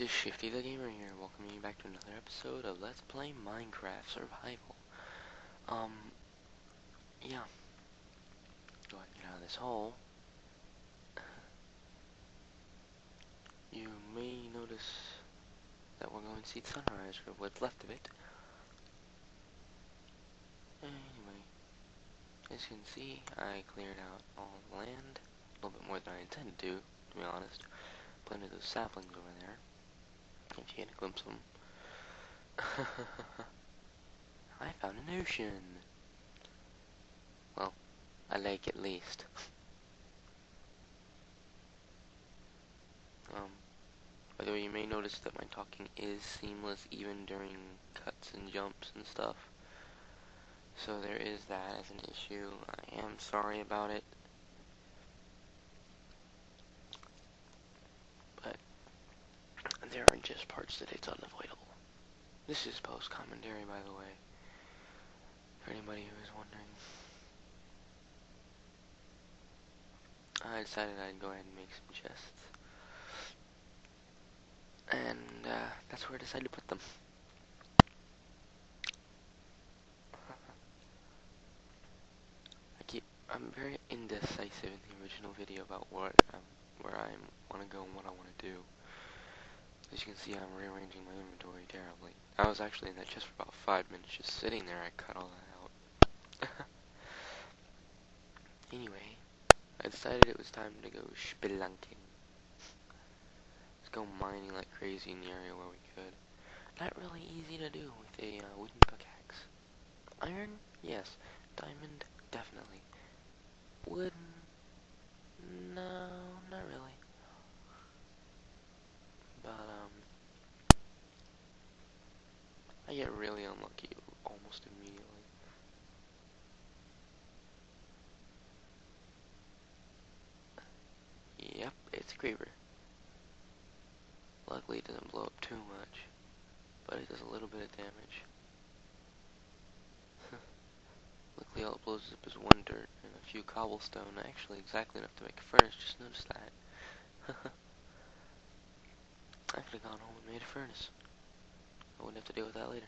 this is Shifty the Gamer here, welcoming you back to another episode of Let's Play Minecraft Survival. Yeah. Go ahead and get out of this hole. You may notice that we're going to see the sunrise, or what's left of it. Anyway, as you can see, I cleared out all the land. A little bit more than I intended to be honest. Planted those saplings over there. If you get a glimpse of them. I found an ocean. Well, a lake at least. By the way, you may notice that my talking is seamless even during cuts and jumps and stuff. So there is that as an issue. I am sorry about it. But there are just parts that it's unavoidable. This is post-commentary, by the way, for anybody who is wondering. I decided I'd go ahead and make some chests. And that's where I decided to put them. I'm very indecisive in the original video about where I want to go and what I want to do. As you can see, I'm rearranging my inventory terribly. I was actually in that chest for about 5 minutes, just sitting there. I cut all that out. Anyway, I decided it was time to go spelunking. Let's go mining like crazy in the area where we could. Not really easy to do with a wooden pickaxe. Iron? Yes. Diamond? Definitely. Wooden? No, not really. But, I get really unlucky almost immediately. Yep, it's a creeper. Luckily it doesn't blow up too much, but it does a little bit of damage. Luckily all it blows up is one dirt and a few cobblestone, actually exactly enough to make a furnace, just noticed that. I could have gone home and made a furnace. I wouldn't have to deal with that later.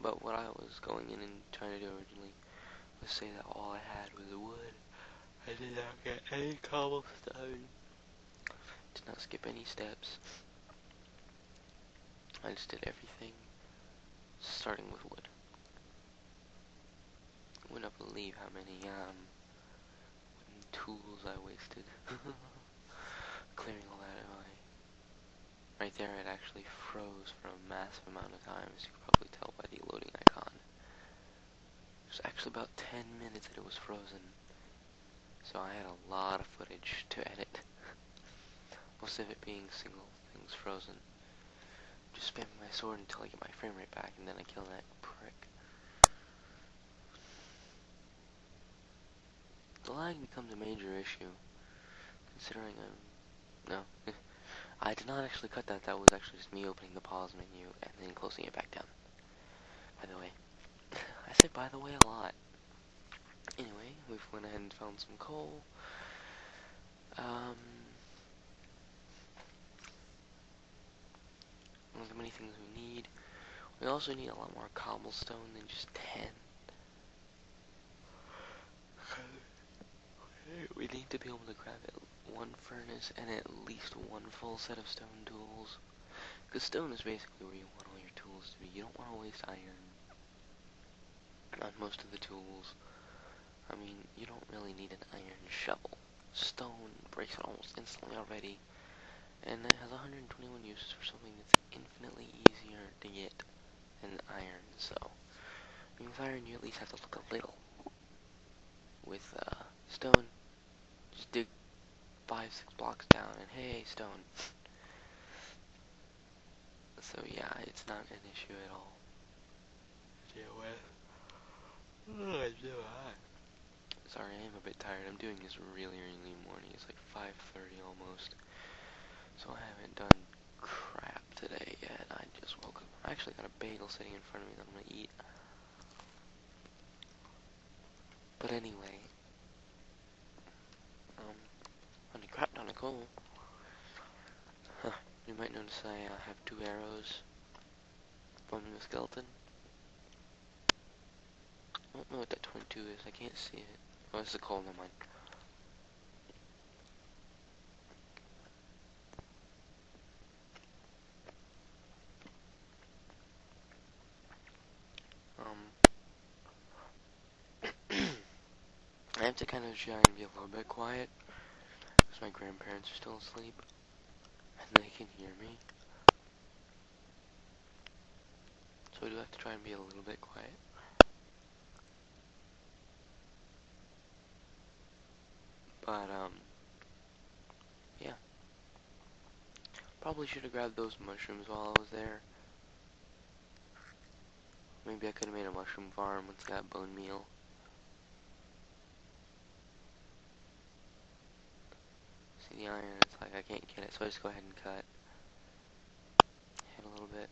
But what I was going in and trying to do originally was say that all I had was wood. I did not get any cobblestone. Did not skip any steps. I just did everything starting with wood. Would not believe how many wooden tools I wasted. Clearing all that away. Right there it actually froze for a massive amount of time, as you can probably tell by the loading icon. It was actually about 10 minutes that it was frozen. So I had a lot of footage to edit. Most of it being single things frozen. Just spamming my sword until I get my frame rate back, and then I kill that prick. The lag becomes a major issue, considering no. I did not actually cut that. That was actually just me opening the pause menu and then closing it back down. By the way. I say by the way a lot. Anyway, we've went ahead and found some coal. One of the many things we need. We also need a lot more cobblestone than just 10. We need to be able to grab one furnace and at least one full set of stone tools. Because stone is basically where you want all your tools to be. You don't want to waste iron on most of the tools. I mean, you don't really need an iron shovel. Stone breaks it almost instantly already. And it has 121 uses for something that's infinitely easier to get than iron, so. I mean, with iron you at least have to look a little. With stone, just dig 5-6 blocks down and hey, stone. So yeah, it's not an issue at all. Deal with. Sorry, I am a bit tired. I'm doing this really early morning. It's like 5:30 almost. So I haven't done crap today yet. I just woke up. I actually got a bagel sitting in front of me that I'm gonna eat. But anyway, found a crap ton of coal. might notice I have 2 arrows from the skeleton. I don't know what that 22 is. I can't see it. Oh, it's a coal, never mind. I have to kind of try and be a little bit quiet, because my grandparents are still asleep, and they can hear me. So I do have to try and be a little bit quiet. But, yeah. Probably should have grabbed those mushrooms while I was there. Maybe I could have made a mushroom farm once I got bone meal. See the iron, it's like I can't get it, so I just go ahead and cut. Hit a little bit.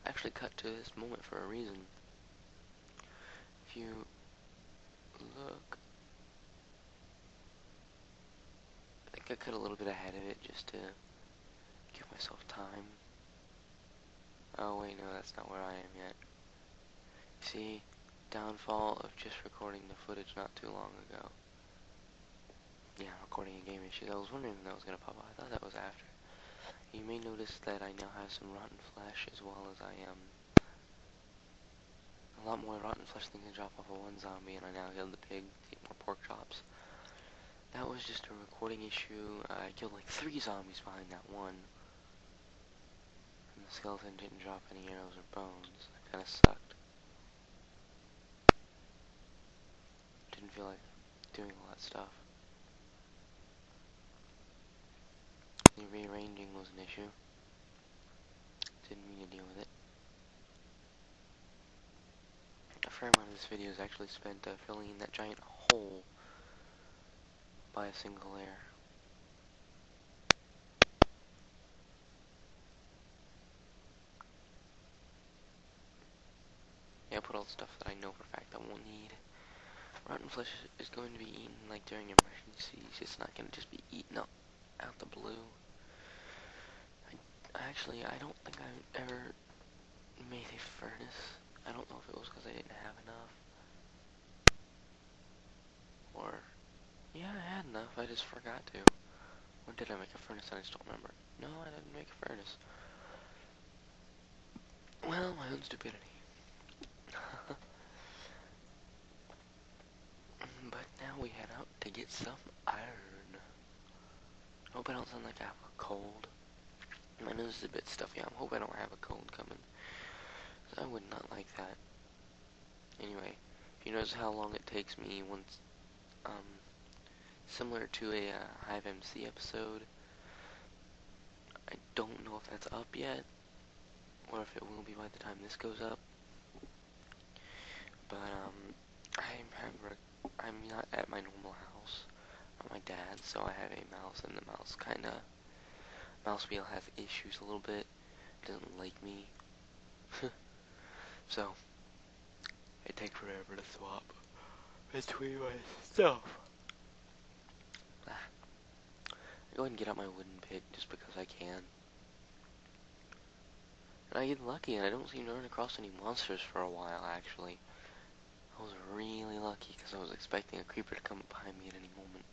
I actually cut to this moment for a reason. If you look, I think I cut a little bit ahead of it just to give myself time. Oh wait, no, that's not where I am yet. See, downfall of just recording the footage not too long ago. Yeah, recording a game issues. I was wondering when that was going to pop up. I thought that was after. You may notice that I now have some rotten flesh as well as a lot more rotten flesh than can drop off of one zombie, and I now killed the pig to eat more pork chops. That was just a recording issue. I killed like 3 zombies behind that one. And the skeleton didn't drop any arrows or bones. That kind of sucked. Didn't feel like doing all that stuff. The rearranging was an issue. Didn't mean to deal with it. A fair amount of this video is actually spent filling in that giant hole by a single layer. Yeah, I put all the stuff that I know for a fact I won't need. Rotten flesh is going to be eaten like during emergencies. It's not going to just be eaten up out the blue. I don't think I ever made a furnace. I don't know if it was because I didn't have enough. Or, yeah, I had enough, I just forgot to. Or did I make a furnace? I just don't remember. No, I didn't make a furnace. Well, my own stupidity. But now we head out to get some iron. Hope I don't sound like I have a cold. My nose is a bit stuffy. I hope I don't have a cold coming. I would not like that. Anyway, if you notice how long it takes me once, similar to a Hive MC episode, I don't know if that's up yet, or if it will be by the time this goes up. But I'm not at my normal house, at my dad's, so I have a mouse, and the mouse mouse wheel has issues a little bit. It doesn't like me, so it takes forever to swap between my stuff. I go ahead and get out my wooden pick just because I can. And I get lucky, and I don't seem to run across any monsters for a while, actually. I was really lucky, because I was expecting a creeper to come up behind me at any moment.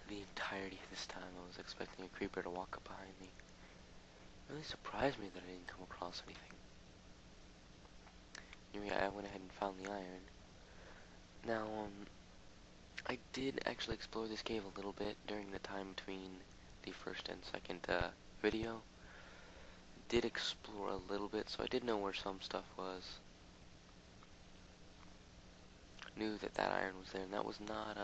The entirety of this time, I was expecting a creeper to walk up behind me. It really surprised me that I didn't come across anything. Anyway, I went ahead and found the iron. Now, I did actually explore this cave a little bit during the time between the first and second video. Did explore a little bit, so I did know where some stuff was. Knew that iron was there, and that was not,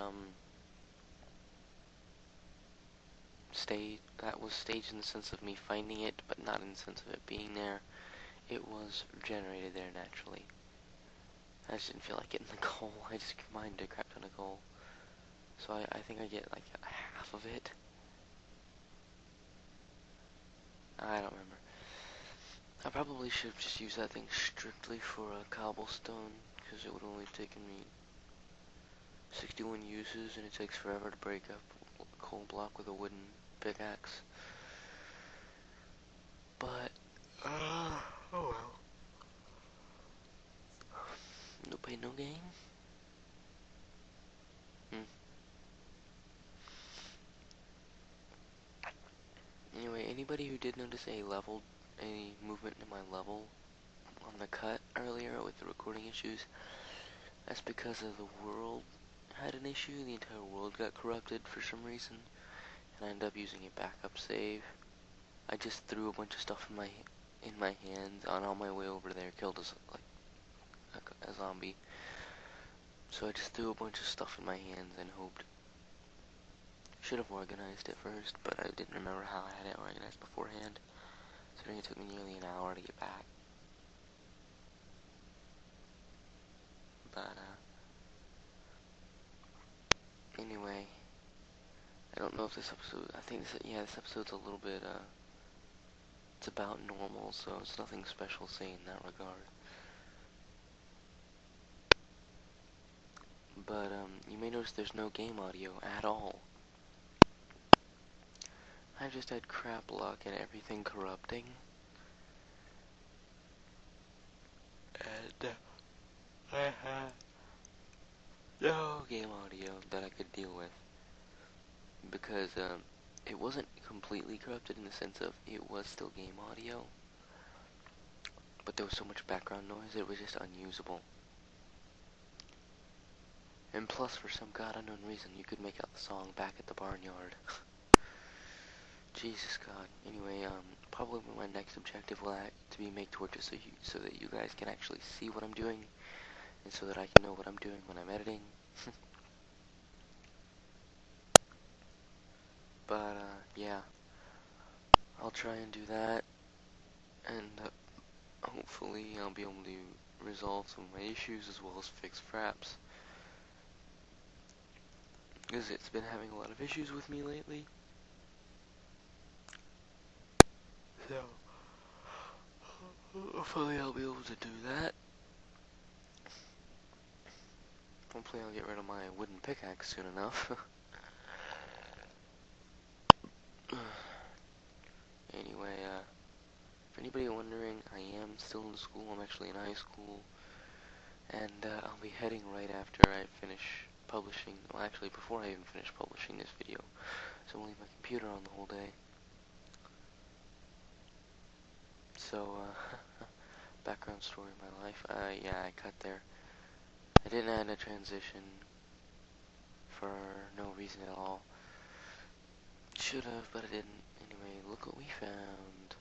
that was staged in the sense of me finding it, but not in the sense of it being there. It was generated there naturally. I just didn't feel like getting the coal. I just mined a crap ton of coal. So I think I get like half of it. I don't remember. I probably should have just used that thing strictly for cobblestone, because it would only have taken me 61 uses, and it takes forever to break up a coal block with a wooden pickaxe. But, oh well. No pain, no gain. Anyway, anybody who did notice a movement in my level on the cut earlier with the recording issues, that's because of the world had an issue. The entire world got corrupted for some reason, and I ended up using a backup save. I just threw a bunch of stuff in my hands on my way over there, killed a zombie. So I just threw a bunch of stuff in my hands and hoped. Should have organized it first, but I didn't remember how I had it organized beforehand. So it took me nearly an hour to get back. But anyway, I don't know if this episode. I think this episode's a little bit it's about normal, so it's nothing special saying in that regard. But you may notice there's no game audio at all. I've just had crap luck and everything corrupting. And I had no game audio that I could deal with. Because it wasn't completely corrupted in the sense of it was still game audio. But there was so much background noise it was just unusable. And plus, for some god unknown reason, you could make out the song Back at the Barnyard. Jesus God. Anyway, probably my next objective will to be make torches so that you guys can actually see what I'm doing, and so that I can know what I'm doing when I'm editing. But, yeah. I'll try and do that, and hopefully I'll be able to resolve some of my issues as well as fix fraps. Because it's been having a lot of issues with me lately. So, hopefully I'll be able to do that. Hopefully I'll get rid of my wooden pickaxe soon enough. Anyway, for anybody wondering, I am still in school. I'm actually in high school. And I'll be heading right after I finish publishing. Well, actually, before I even finish publishing this video. So I'm gonna leave my computer on the whole day. So, background story of my life. Yeah, I cut there. I didn't add a transition for no reason at all. Should have, but I didn't. Anyway, look what we found.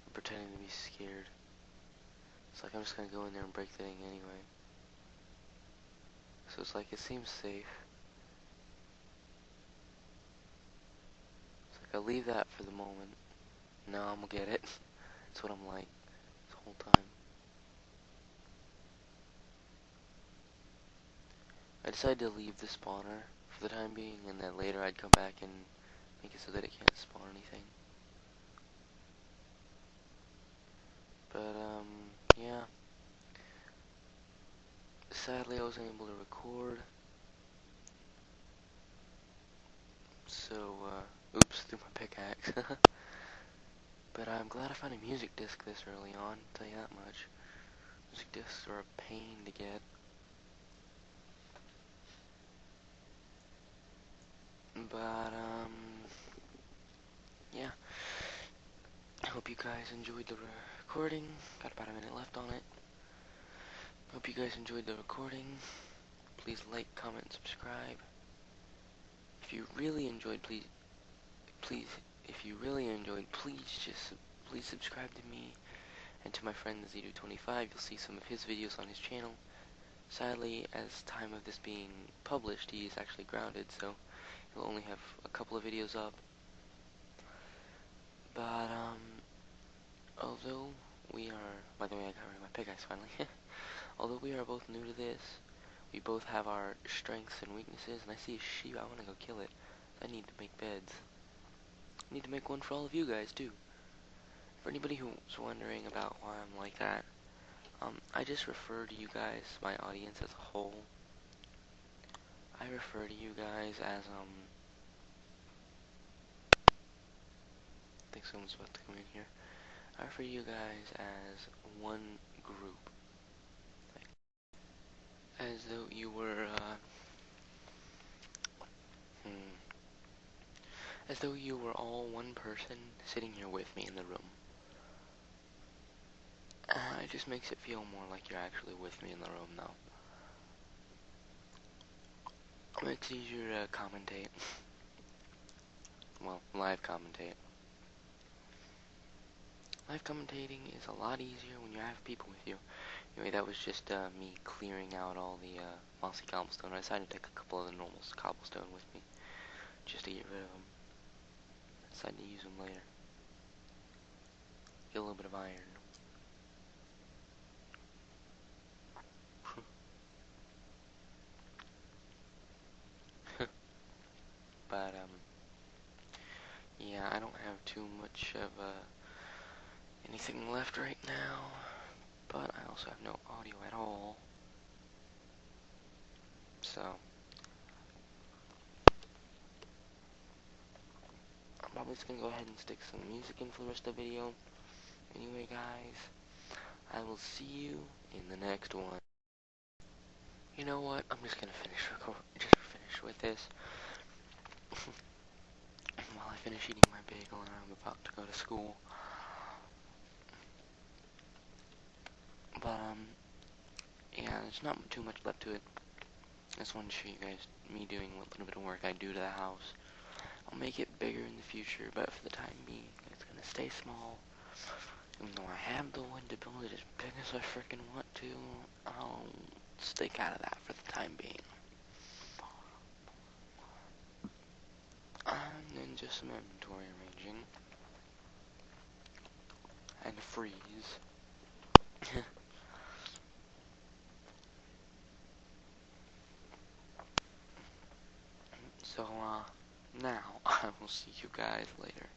I'm pretending to be scared. It's like I'm just gonna go in there and break the thing anyway. So it's like, it seems safe. It's like, I'll leave that for the moment. Now I'm gonna get it. That's what I'm like this whole time. I decided to leave the spawner for the time being, and then later I'd come back and make it so that it can't spawn anything. But, yeah. Sadly, I wasn't able to record. So, oops, threw my pickaxe. But I'm glad I found a music disc this early on, I'll tell you that much. Music discs are a pain to get. But, yeah. I hope you guys enjoyed the recording. Got about a minute left on it. Hope you guys enjoyed the recording. Please like, comment, subscribe. If you really enjoyed, please, please subscribe to me and to my friend Z225. You'll see some of his videos on his channel. Sadly, as time of this being published, he is actually grounded, so he'll only have a couple of videos up. But, although we are, by the way, I got rid of my pickaxe finally. Although we are both new to this, we both have our strengths and weaknesses, and I see a sheep, I want to go kill it. I need to make beds. I need to make one for all of you guys, too. For anybody who's wondering about why I'm like that, I just refer to you guys, my audience as a whole. I refer to you guys as, I think someone's about to come in here. I refer to you guys as one group. Like, as though you were, as though you were all one person sitting here with me in the room. It just makes it feel more like you're actually with me in the room, though. It makes it easier to commentate. Well, live commentate. Live commentating is a lot easier when you have people with you. Anyway, that was just me clearing out all the mossy cobblestone. I decided to take a couple of the normal cobblestone with me, just to get rid of them. I decided to use them later. Get a little bit of iron. But, yeah, I don't have too much of anything left right now, but I also have no audio at all. So, I'm probably just gonna go ahead and stick some music in for the rest of the video. Anyway, guys, I will see you in the next one. You know what? I'm just gonna finish with this. While I finish eating my bagel and I'm about to go to school. But, yeah, there's not too much left to it. I just wanted to show you guys me doing what little bit of work I do to the house. I'll make it bigger in the future, but for the time being, it's gonna stay small. Even though I have the wood to build it as big as I freaking want to, I'll stick out of that for the time being. And then just some inventory arranging. And freeze. So, now, I will see you guys later.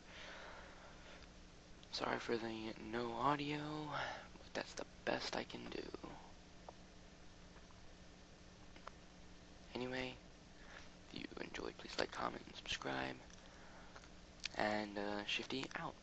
Sorry for the no audio, but that's the best I can do. Anyway, if you enjoyed, please like, comment, and subscribe. And, Shifty out.